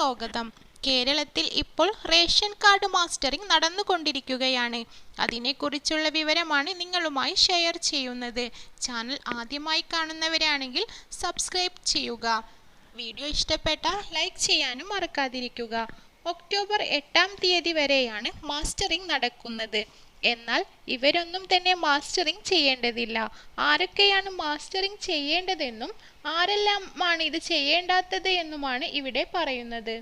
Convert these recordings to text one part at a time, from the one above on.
സ്വാഗതം. കേരളത്തിൽ ഇപ്പോൾ റേഷൻ കാർഡ് മാസ്റ്ററിംഗ് നടന്നുകൊണ്ടിരിക്കുകയാണ്. അതിനെക്കുറിച്ചുള്ള വിവരമാണ് നിങ്ങളുമായി ഷെയർ ചെയ്യുന്നത്. ചാനൽ ആദ്യമായി കാണുന്നവരാണെങ്കിൽ സബ്സ്ക്രൈബ് ചെയ്യുക. വീഡിയോ ഇഷ്ടപ്പെട്ടാൽ ലൈക്ക് ചെയ്യാനും മറക്കാതിരിക്കുക. ഒക്ടോബർ 8-ാം തീയതി വരെയാണ് മാസ്റ്ററിംഗ് നടക്കുന്നത്. എന്നാൽ ഇവരൊന്നും തന്നെ മാസ്റ്ററിംഗ് ചെയ്യേണ്ടതില്ല. ആരൊക്കെയാണ് മാസ്റ്ററിംഗ് ചെയ്യേണ്ടതെന്നും ആരെല്ലാമാണ് ഇത് ചെയ്യേണ്ടാത്തത് എന്നുമാണ് ഇവിടെ പറയുന്നത്.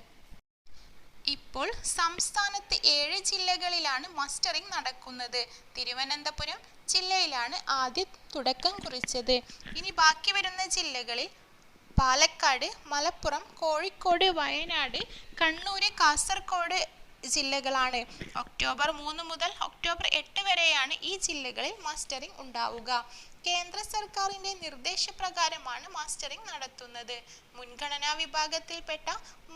ഇപ്പോൾ സംസ്ഥാനത്ത് 7 ജില്ലകളിലാണ് മാസ്റ്ററിംഗ് നടക്കുന്നത്. തിരുവനന്തപുരം ജില്ലയിലാണ് ആദ്യം തുടക്കം കുറിച്ചത്. ഇനി ബാക്കി വരുന്ന ജില്ലകളിൽ പാലക്കാട്, മലപ്പുറം, കോഴിക്കോട്, വയനാട്, കണ്ണൂർ, കാസർഗോഡ് ജില്ലകളാണ്. ഒക്ടോബർ 3 മുതൽ ഒക്ടോബർ 8 വരെയാണ് ഈ ജില്ലകളിൽ മാസ്റ്ററിംഗ് ഉണ്ടാവുക. കേന്ദ്ര സർക്കാരിന്റെ നിർദ്ദേശപ്രകാരമാണ് മാസ്റ്ററിംഗ് നടത്തുന്നത്. മുൻഗണനാ വിഭാഗത്തിൽപ്പെട്ട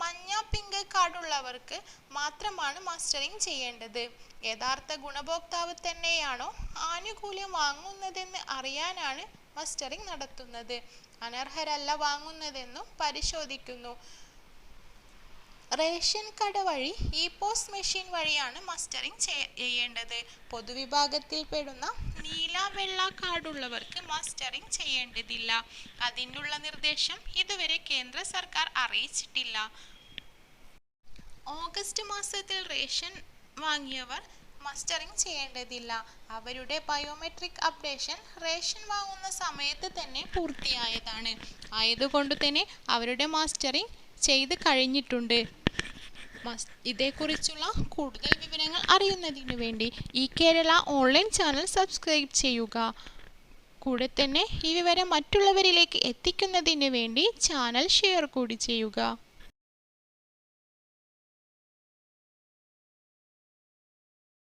മഞ്ഞ, പിങ്ക് കാർഡുള്ളവർക്ക് മാത്രമാണ് മാസ്റ്ററിംഗ് ചെയ്യേണ്ടത്. യഥാർത്ഥ ഗുണഭോക്താവ് തന്നെയാണോ ആനുകൂല്യം വാങ്ങുന്നതെന്ന് അറിയാനാണ് മാസ്റ്ററിംഗ് നടത്തുന്നത്. അനർഹരല്ല വാങ്ങുന്നതെന്നും പരിശോധിക്കുന്നു. റേഷൻ കട വഴി ഇ-പോസ് മെഷീൻ വഴിയാണ് മാസ്റ്ററിംഗ് ചെയ്യേണ്ടത്. പൊതുവിഭാഗത്തിൽപ്പെടുന്ന നീല, വെള്ള കാർഡുള്ളവർക്ക് മാസ്റ്ററിംഗ് ചെയ്യേണ്ടതില്ല. അതിനുള്ള നിർദ്ദേശം ഇതുവരെ കേന്ദ്ര സർക്കാർ അറിയിച്ചിട്ടില്ല. ഓഗസ്റ്റ് മാസത്തിൽ റേഷൻ വാങ്ങിയവർ മാസ്റ്ററിംഗ് ചെയ്യേണ്ടതില്ല. അവരുടെ ബയോമെട്രിക് അപ്ഡേഷൻ റേഷൻ വാങ്ങുന്ന സമയത്ത് തന്നെ പൂർത്തിയായതാണ്. ആയതുകൊണ്ട് തന്നെ അവരുടെ മാസ്റ്ററിംഗ് ചെയ്ത് കഴിഞ്ഞിട്ടുണ്ട്. ഇതേക്കുറിച്ചുള്ള കൂടുതൽ വിവരങ്ങൾ അറിയുന്നതിന് വേണ്ടി ഇ-കേരള ഓൺലൈൻ ചാനൽ സബ്സ്ക്രൈബ് ചെയ്യുക. കൂടെ തന്നെ ഈ വിവരം മറ്റുള്ളവരിലേക്ക് എത്തിക്കുന്നതിന് വേണ്ടി ചാനൽ ഷെയർ കൂടി ചെയ്യുക.